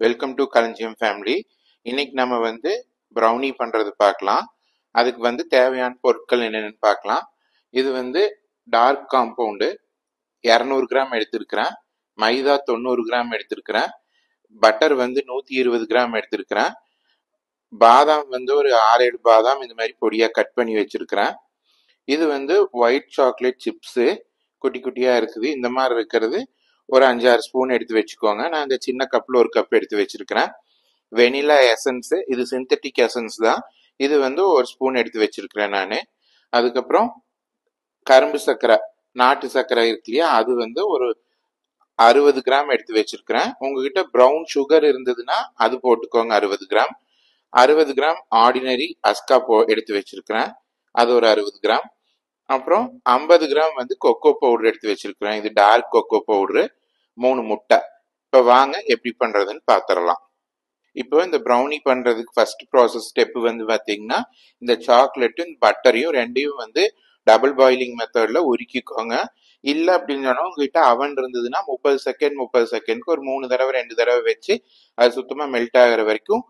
Welcome to களஞ்சியம் family. இன்னைக்கு நம்ம ப்ரௌனி பண்ணுறது பார்க்கலாம். அதுக்கு தேவையான பொருட்கள் என்னென்னு பார்க்கலாம். இது டார்க் காம்பவுண்டு 200 கிராம் எடுத்திருக்கிறேன். மைதா 90 கிராம் எடுத்திருக்கிறேன். பட்டர் 120 கிராம் எடுத்திருக்கிறேன். பாதாம் ஒரு 6-7 பாதாம் இந்த மாதிரி பொடியாக கட் பண்ணி வச்சிருக்கிறேன். இது ஒயிட் சாக்லேட் சிப்ஸு குட்டி குட்டியாக இருக்குது. இந்த மாதிரி இருக்கிறது ஒரு 5-6 ஸ்பூன் எடுத்து வச்சுக்கோங்க. நான் இந்த சின்ன கப்பில் ஒரு கப் எடுத்து வச்சிருக்கிறேன். வெனிலா எசன்ஸு, இது சிந்தட்டிக் எசன்ஸ் தான். இது ஒரு ஸ்பூன் எடுத்து வச்சிருக்கிறேன் நான். அதுக்கப்புறம் கரும்பு சர்க்கரை, நாட்டு சர்க்கரை இருக்கு இல்லையா, அது ஒரு 60 கிராம் எடுத்து வச்சிருக்கிறேன். உங்ககிட்ட ப்ரௌன் சுகர் இருந்ததுன்னா அது போட்டுக்கோங்க 60 கிராம். 60 கிராம் ஆர்டினரி அஸ்கா எடுத்து வச்சிருக்கிறேன், அது ஒரு 60 கிராம். அப்புறம் 50 கிராம் கொக்கோ பவுடர் எடுத்து வச்சிருக்கிறேன். இது டார்க் கொக்கோ பவுடரு. 3 முட்டை. இப்போ வாங்க எப்படி பண்றதுன்னு பார்த்துடலாம். இப்போ இந்த ப்ரௌனி பண்றதுக்கு ஃபர்ஸ்ட் ப்ராசஸ் ஸ்டெப் பார்த்தீங்கன்னா, இந்த சாக்லேட்டும் பட்டரையும் ரெண்டையும் டபுள் பாயிலிங் மெத்தட்ல உருக்கிக்கோங்க. இல்லை அப்படின்னு சொன்னா உங்ககிட்ட அவன் இருந்ததுன்னா 30 செகண்ட்க்கு ஒரு 3 தடவை 2 தடவை வச்சு அது சுத்தமா மெல்ட் ஆகிற வரைக்கும்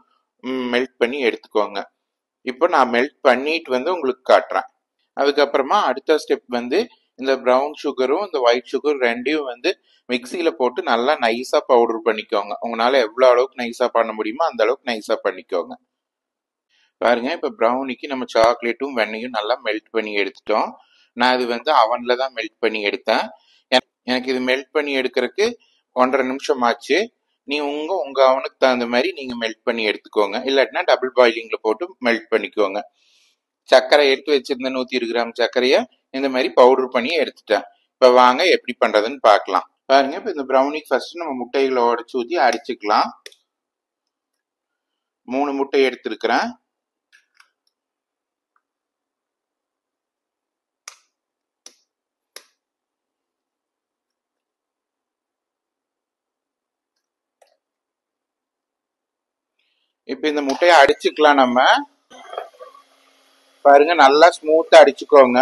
மெல்ட் பண்ணி எடுத்துக்கோங்க. இப்போ நான் மெல்ட் பண்ணிட்டு உங்களுக்கு காட்டுறேன். அதுக்கப்புறமா அடுத்த ஸ்டெப் இந்த ப்ரௌன் சுகரும் இந்த ஒயிட் சுகர் ரெண்டையும் மிக்சியில போட்டு நல்லா நைஸா பவுடர் பண்ணிக்கோங்க. உங்களால எவ்வளவு அளவுக்கு நைஸா பண்ண முடியுமோ அந்த அளவுக்கு நைஸா பண்ணிக்கோங்க. பாருங்க, இப்ப ப்ரௌனிக்கு நம்ம சாக்லேட்டும் வெண்ணையும் நல்லா மெல்ட் பண்ணி எடுத்துட்டோம். நான் இது அவன்ல தான் மெல்ட் பண்ணி எடுத்தேன். எனக்கு இது மெல்ட் பண்ணி எடுக்கிறதுக்கு 1.5 நிமிஷம் ஆச்சு. நீ உங்க அவனுக்கு தகுந்த மாதிரி நீங்க மெல்ட் பண்ணி எடுத்துக்கோங்க. இல்லாட்டினா டபுள் பாயிலிங்ல போட்டு மெல்ட் பண்ணிக்கோங்க. சர்க்கரை எடுத்து வச்சிருந்த 120 கிராம் சர்க்கரைய இந்த மாதிரி பவுடர் பண்ணி எடுத்துட்டேன். இப்ப வாங்க எப்படி பண்றதுன்னு பார்க்கலாம். பாருங்க, இப்ப இந்த ப்ரௌனிக்கு ஃபர்ஸ்ட் நம்ம முட்டைகளை உடைச்சு ஊத்தி அடிச்சுக்கலாம். 3 முட்டை எடுத்திருக்கிறேன். இப்ப இந்த முட்டையை அடிச்சுக்கலாம் நம்ம. பாருங்க, நல்லா ஸ்மூத்தா அடிச்சுக்கோங்க.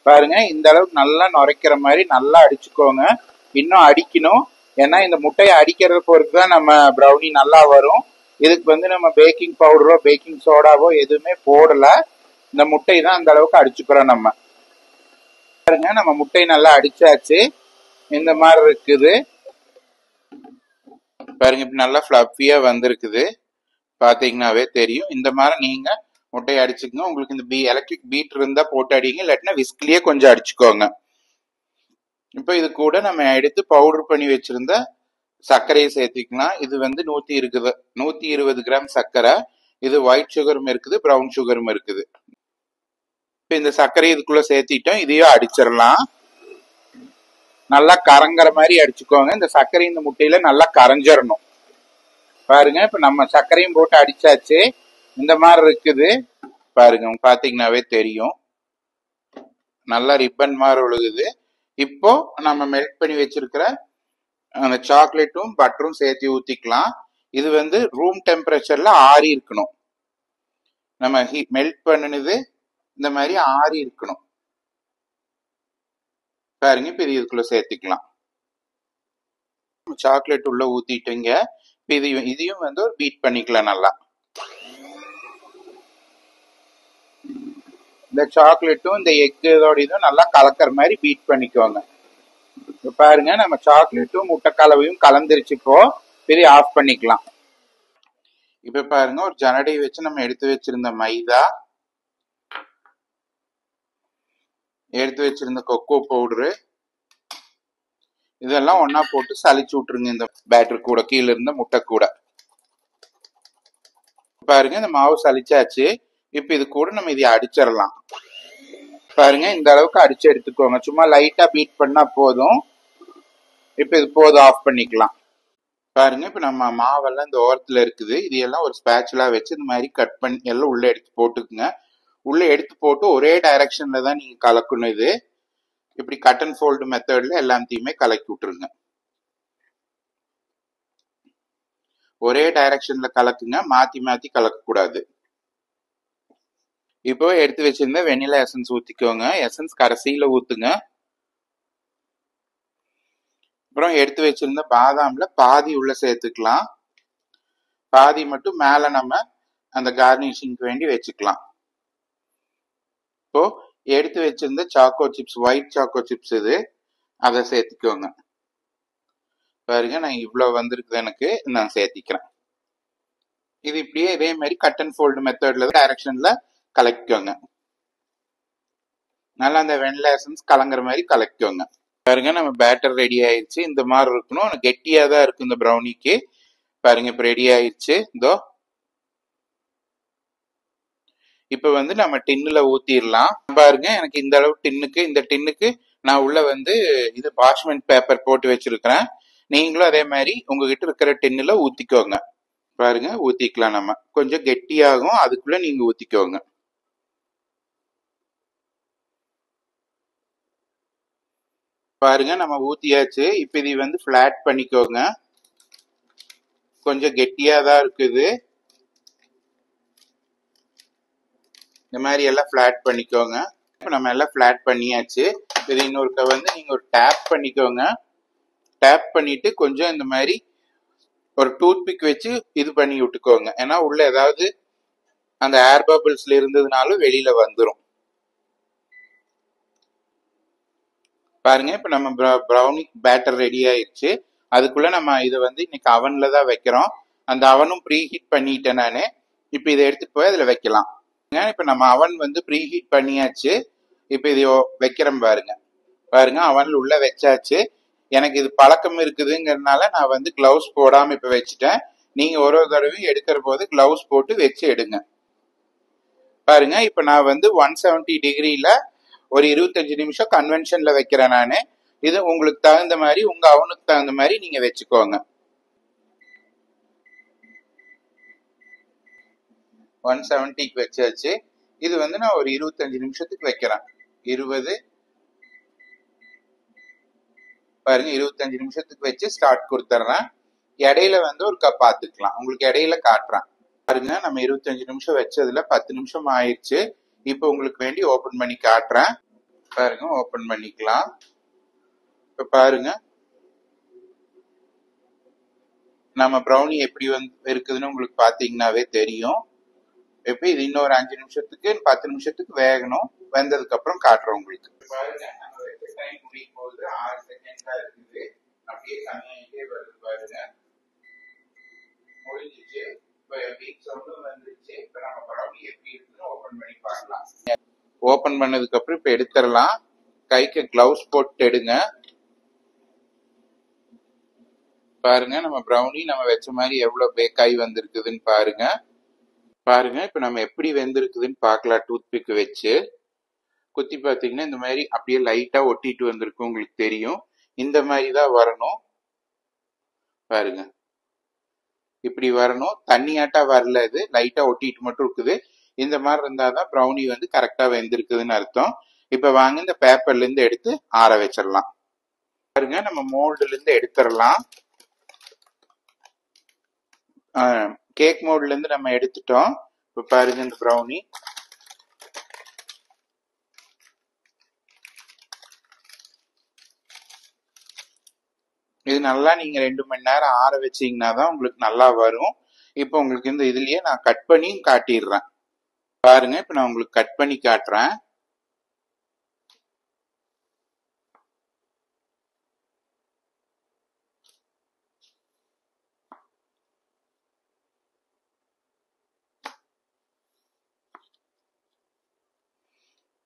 பாருங்க, இந்த அளவுக்கு நல்லா நுரைக்கிற மாதிரி நல்லா அடிச்சுக்கோங்க. இன்னும் அடிக்கணும். ஏன்னா இந்த முட்டையை அடிக்கிறத பொறுத்து தான் நம்ம ப்ரௌனி நல்லா வரும். இதுக்கு நம்ம பேக்கிங் பவுடரோ பேக்கிங் சோடாவோ எதுவுமே போடல. இந்த முட்டை தான் அந்த அளவுக்கு அடிச்சுக்கிறோம் நம்ம. பாருங்க, நம்ம முட்டை நல்லா அடிச்சாச்சு. இந்த மாதிரி இருக்குது. பாருங்க, இப்ப நல்லா ஃபிளஃபியா வந்திருக்குது. பாத்தீங்கன்னாவே தெரியும். இந்த மாதிரி நீங்க முட்டையை அடிச்சுக்கோங்க. உங்களுக்கு இந்த எலக்ட்ரிக் பீட் இருந்தா போட்டு அடிங்க, இல்லாட்டினா விஸ்க்லயே கொஞ்சம் அடிச்சுக்கோங்க. இப்போ இது கூட நம்ம எடுத்து பவுடர் பண்ணி வச்சிருந்த சர்க்கரையை சேர்த்திக்கலாம். இது 120 கிராம் சர்க்கரை. இது ஒயிட் சுகரும் இருக்குது, ப்ரௌன் சுகரும் இருக்குது. இப்போ இந்த சர்க்கரை இதுக்குள்ள சேர்த்திட்டோம். இதையும் அடிச்சிடலாம். நல்லா கரைங்கிற மாதிரி அடிச்சுக்கோங்க. இந்த சர்க்கரை இந்த முட்டையில நல்லா கரைஞ்சிடணும். பாருங்க, இப்ப நம்ம சர்க்கரையும் போட்டு அடிச்சாச்சு. இந்த மாதிரி இருக்குது. பாருங்க, பாத்தீங்கன்னாவே தெரியும். நல்லா ரிப்பன் மாதிரி ஒழுகுது. இப்போ நம்ம மெல்ட் பண்ணி வச்சிருக்கிற அந்த சாக்லேட்டும் பட்டரும் சேர்த்து ஊத்திக்கலாம். இது ரூம் டெம்பரேச்சர்ல ஆறி இருக்கணும். நம்ம மெல்ட் பண்ணினது இந்த மாதிரி ஆறி இருக்கணும். பாருங்க, இப்ப இதுக்குள்ள சேர்த்துக்கலாம். சாக்லேட் உள்ள ஊத்திட்டுங்க. இதையும் ஒரு பீட் பண்ணிக்கலாம் நல்லா. இந்த சாக்லேட்டும் இந்த எக் இதோட இதுவும் நல்லா கலக்கிற மாதிரி பீட் பண்ணிக்கோங்க. பாருங்க, நம்ம சாக்லேட்டும் முட்டை கலவையும் கலந்துருச்சு. இப்போ பெரிய ஆஃப் பண்ணிக்கலாம். இப்ப பாருங்க, ஒரு ஜனடை வச்சு நம்ம எடுத்து வச்சிருந்த மைதா, எடுத்து வச்சிருந்த கொக்கோ பவுடரு, இதெல்லாம் ஒன்னா போட்டு சளிச்சு விட்டுருங்க. இந்த பேட்டர் கூட கீழே இருந்த முட்டை கூட. பாருங்க, இந்த மாவு சளிச்சாச்சு. இப்ப இது கூட நம்ம இதை அடிச்சிடலாம். பாருங்க, இந்த அளவுக்கு அடிச்சு எடுத்துக்கோங்க. சும்மா லைட்டா பீட் பண்ணா போதும். இப்ப இது போதும், ஆஃப் பண்ணிக்கலாம். பாருங்க, இப்ப நம்ம மாவெல்லாம் இந்த ஓரத்துல இருக்குது. இது எல்லாம் ஒரு ஸ்பேச்சுலா வச்சு இந்த மாதிரி கட் பண்ணி எல்லாம் உள்ள எடுத்து போட்டுக்குங்க. உள்ள எடுத்து போட்டு ஒரே டைரக்ஷன்ல தான் நீங்க கலக்கணும். இது இப்படி கட் அண்ட் ஃபோல்டு மெத்தட்ல எல்லாத்தையுமே கலக்கி விட்டுருங்க. ஒரே டைரக்ஷன்ல கலக்குங்க, மாத்தி மாத்தி கலக்க கூடாது. இப்போ எடுத்து வச்சிருந்த வெனிலா எசன்ஸ் ஊத்திக்கோங்க. எசன்ஸ் கடைசியில ஊத்துங்க. அப்புறம் எடுத்து வச்சிருந்த பாதாம்ல பாதி உள்ள சேர்த்துக்கலாம், பாதி மட்டும் மேல நம்ம அந்த கார்னிஷிங்க்கு வேண்டி வச்சுக்கலாம். இப்போ எடுத்து வச்சிருந்த choco chips, white choco chips இது, அதை சேர்த்துக்கோங்க. பாருங்க நான் இவ்வளவு வந்திருக்குது, எனக்கு நான் சேர்த்திக்கிறேன். இது இப்படியே இதே மாதிரி கட் அண்ட் ஃபோல்டு மெத்தட்ல டைரக்ஷன்ல கலக்கிக்கோங்க. நல்லா அந்த வெண்ணிலா எசன்ஸ் கலங்குற மாதிரி கலக்கிக்கோங்க. பாருங்க நம்ம பேட்டர் ரெடி ஆயிடுச்சு. இந்த மாதிரி இருக்கணும், கெட்டியா தான் இருக்கு இந்த ப்ரௌனிக்கு. பாருங்க இப்ப ரெடி ஆயிடுச்சு. இதோ இப்ப வந்து நம்ம டின்னுல ஊத்திடலாம். பாருங்க எனக்கு இந்த அளவு டின்னுக்கு, இந்த டின்னுக்கு நான் உள்ள வந்து இது பார்ச்மெண்ட் பேப்பர் போட்டு வச்சிருக்கிறேன். நீங்களும் அதே மாதிரி உங்ககிட்ட இருக்கிற டின்னுல ஊத்திக்கோங்க. பாருங்க ஊத்திக்கலாம். நம்ம கொஞ்சம் கெட்டியாகும், அதுக்குள்ள நீங்க ஊத்திக்கோங்க. பாருங்க நம்ம ஊத்தியாச்சு. இப்ப இது வந்து பிளாட் பண்ணிக்கோங்க. கொஞ்சம் கெட்டியா தான் இருக்குது. இந்த மாதிரி எல்லாம் பிளாட் பண்ணிக்கோங்க. இப்ப நம்ம எல்லாம் பிளாட் பண்ணியாச்சு. இது இன்னொருக்க வந்து நீங்க ஒரு டேப் பண்ணிக்கோங்க. டேப் பண்ணிட்டு கொஞ்சம் இந்த மாதிரி ஒரு டூத் பிக் வச்சு இது பண்ணி விட்டுக்கோங்க. ஏன்னா உள்ள ஏதாவது அந்த ஏர் பபிள்ஸ்ல இருந்ததுனாலும் வெளியில வந்துடும். பாருங்க இப்ப நம்ம ப்ரௌனி பேட்டர் ரெடி ஆயிடுச்சு. அதுக்குள்ள நம்ம இதை வந்து இன்னைக்கு அவன்ல தான் வைக்கிறோம். அந்த அவனும் ப்ரீ ஹீட் பண்ணிட்டேன் நானு. இப்ப இதை எடுத்துட்டு போய் அதுல வைக்கலாம். இப்ப நம்ம அவன் வந்து ப்ரீ ஹீட் பண்ணியாச்சு. இப்ப இது வைக்கிறேன் பாருங்க. பாருங்க அவன்ல உள்ள வச்சாச்சு. எனக்கு இது பழக்கம் இருக்குதுங்கிறதுனால நான் வந்து கிளவுஸ் போடாம இப்ப வச்சுட்டேன். நீங்க ஒரு தடவையும் எடுக்கிற போது கிளவுஸ் போட்டு வச்சு எடுங்க. பாருங்க இப்ப நான் வந்து 170 டிகிரில ஒரு 25 நிமிஷம் கன்வென்ஷன்ல வைக்கிறேன் நானு. இது உங்களுக்கு தகுந்த மாதிரி, உங்க அவனுக்கு தகுந்த மாதிரி நீங்க வச்சுக்கோங்க. 170க்கு வச்சாச்சு. இது வந்து நான் ஒரு 25 நிமிஷத்துக்கு வைக்கிறேன். 20 பாருங்க 25 நிமிஷத்துக்கு வச்சு ஸ்டார்ட் கொடுத்துட்றேன். இடையில வந்து ஒரு கப் பார்த்துக்கலாம், உங்களுக்கு இடையில காட்டுறேன். பாருங்க நம்ம 25 நிமிஷம் வச்சதுல 10 நிமிஷம் ஆயிடுச்சு. இப்போ உங்களுக்கு வேண்டி ஓபன் பண்ணி காட்டுறேன். பாருங்க ஓபன் பண்ணிக்கலாம். இப்ப பாருங்க நம்ம ப்ரௌனி எப்படி வந்து இருக்குதுன்னு உங்களுக்கு பாத்தீங்கன்னாவே தெரியும். இப்ப இது இன்னொரு 5 நிமிஷத்துக்கு 10 நிமிஷத்துக்கு வேகணும். வெந்ததுக்கு அப்புறம் காட்டுறோம் உங்களுக்கு. பாருங்க நம்ம வச்ச டைம் முடியும் போது 6 செகண்ட் தான் இருக்குது. அப்படியே தனியாயிட்டே வருது பாருங்க. முடிஞ்சிச்சு. இப்ப பீப் சவுண்டும் வந்துருச்சு. இப்ப நம்ம ப்ரௌனி எப்படி இருக்குன்னு ஓபன் பண்ணி பார்க்கலாம். ஓபன் பண்ணதுக்கு அப்புறம் இப்ப எடுத்துடலாம். கைக்கு கிளவுஸ் போட்டு எடுங்க. பாருங்க நம்ம ப்ரௌனி நம்ம வச்ச மாதிரி எவ்வளவு பேக்காய் வந்திருக்குதுன்னு பாருங்க. பாருங்க இப்ப நம்ம எப்படி வெந்திருக்குதுன்னு பார்க்கலாம். டூத் பிக் வச்சு குத்தி பார்த்தீங்கன்னா இந்த மாதிரி அப்படியே லைட்டா ஒட்டிட்டு வந்திருக்கு, உங்களுக்கு தெரியும். இந்த மாதிரி தான் வரணும். பாருங்க இப்படி வரணும். தண்ணியாட்டா வரல, இது லைட்டா ஒட்டிட்டு மட்டும் இருக்குது. இந்த மாதிரி இருந்தாதான் ப்ரௌனி வந்து கரெக்டா வெந்திருக்குதுன்னு அர்த்தம். இப்ப வாங்க இந்த பேப்பர்ல இருந்து எடுத்து ஆற வச்சிடலாம். பாருங்க நம்ம மோல்டுல இருந்து எடுத்துடலாம். கேக் மோல்ட்ல இருந்து நம்ம எடுத்துட்டோம். இப்ப பாருங்க இந்த ப்ரௌனி இது நல்லா நீங்க 2 மணி நேரம் ஆற வச்சீங்கன்னா தான் உங்களுக்கு நல்லா வரும். இப்போ உங்களுக்கு இந்த இதுலயே நான் கட் பண்ணி காட்டிடுறேன். பாருங்க இப்ப நான் உங்களுக்கு கட் பண்ணி காட்டுறேன்.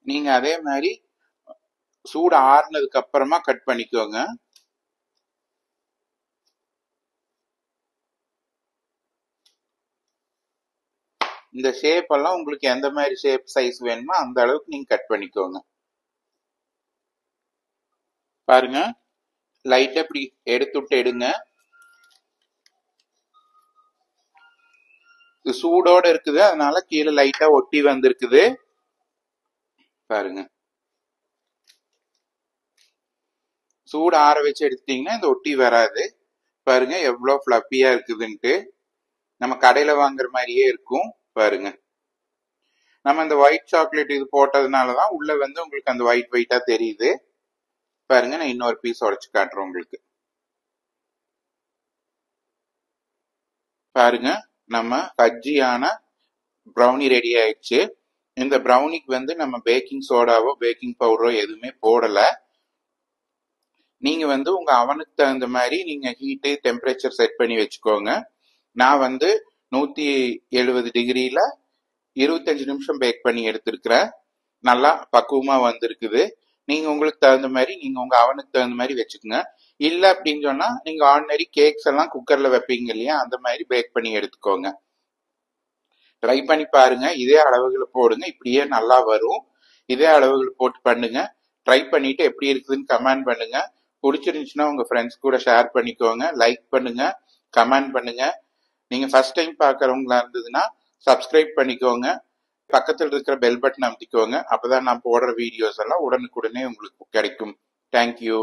நீங்க அதே மாதிரி சூடு ஆறுனதுக்கு அப்புறமா கட் பண்ணிக்கோங்க. இந்த ஷேப் எல்லாம் உங்களுக்கு எந்த மாதிரி ஷேப் சைஸ் வேணுமோ அந்த அளவுக்கு நீங்க கட் பண்ணிக்கோங்க. பாருங்க லைட்டா இப்படி எடுத்து விட்டு எடுங்க. இது சூடோட இருக்குது, அதனால கீழே லைட்டா ஒட்டி வந்திருக்குது. பாருங்க சூடு ஆற வச்சு எடுத்துட்டீங்கன்னா இந்த ஒட்டி வராது. பாருங்க எவ்வளவு ஃபிளப்பியா இருக்குதுன்ட்டு. நம்ம கடையில வாங்குற மாதிரியே இருக்கும். பாருங்க நம்ம இந்த ஒயிட் சாக்லேட் இது போட்டதுனாலதான் உள்ள வந்து உங்களுக்கு அந்த ஒயிட்டா தெரியுது. பாருங்க நான் இன்னொரு பீஸ் உடைச்சு காட்டுறேன் உங்களுக்கு. பாருங்க, நம்ம ஃபஜ்ஜியான ப்ரௌனி ரெடி ஆயிடுச்சு. இந்த ப்ரௌனிக்கு வந்து நம்ம பேக்கிங் சோடாவோ பேக்கிங் பவுடரோ எதுவுமே போடல. நீங்க வந்து உங்க அவனுக்கு தகுந்த மாதிரி நீங்க ஹீட்டு டெம்பரேச்சர் செட் பண்ணி வச்சுக்கோங்க. நான் வந்து 170 டிகிரியில 25 நிமிஷம் பேக் பண்ணி எடுத்திருக்கிறேன். நல்லா பக்குவமா வந்திருக்குது. நீங்க உங்களுக்கு தகுந்த மாதிரி நீங்க உங்க அவனுக்கு தகுந்த மாதிரி வச்சுக்கோங்க. இல்ல அப்படின்னு சொன்னா நீங்க ஆர்டினரி கேக்ஸ் எல்லாம் குக்கர்ல வைப்பீங்க இல்லையா, அந்த மாதிரி பேக் பண்ணி எடுத்துக்கோங்க. ட்ரை பண்ணி பாருங்க. இதே அளவுகளை போடுங்க, இப்படியே நல்லா வரும். இதே அளவுகள் போட்டு பண்ணுங்க. ட்ரை பண்ணிட்டு எப்படி இருக்குதுன்னு கமெண்ட் பண்ணுங்க. பிடிச்சிருந்துச்சுன்னா உங்க ஃப்ரெண்ட்ஸ் கூட ஷேர் பண்ணிக்கோங்க. லைக் பண்ணுங்க, கமெண்ட் பண்ணுங்க. நீங்க ஃபர்ஸ்ட் டைம் பார்க்கறவங்களா இருந்ததுன்னா சப்ஸ்கிரைப் பண்ணிக்கோங்க. பக்கத்தில் இருக்கிற பெல் பட்டன் அமைத்திக்கோங்க. அப்பதான் நான் போடுற வீடியோஸ் எல்லாம் உடனுக்குடனே உங்களுக்கு கிடைக்கும். தேங்க்யூ.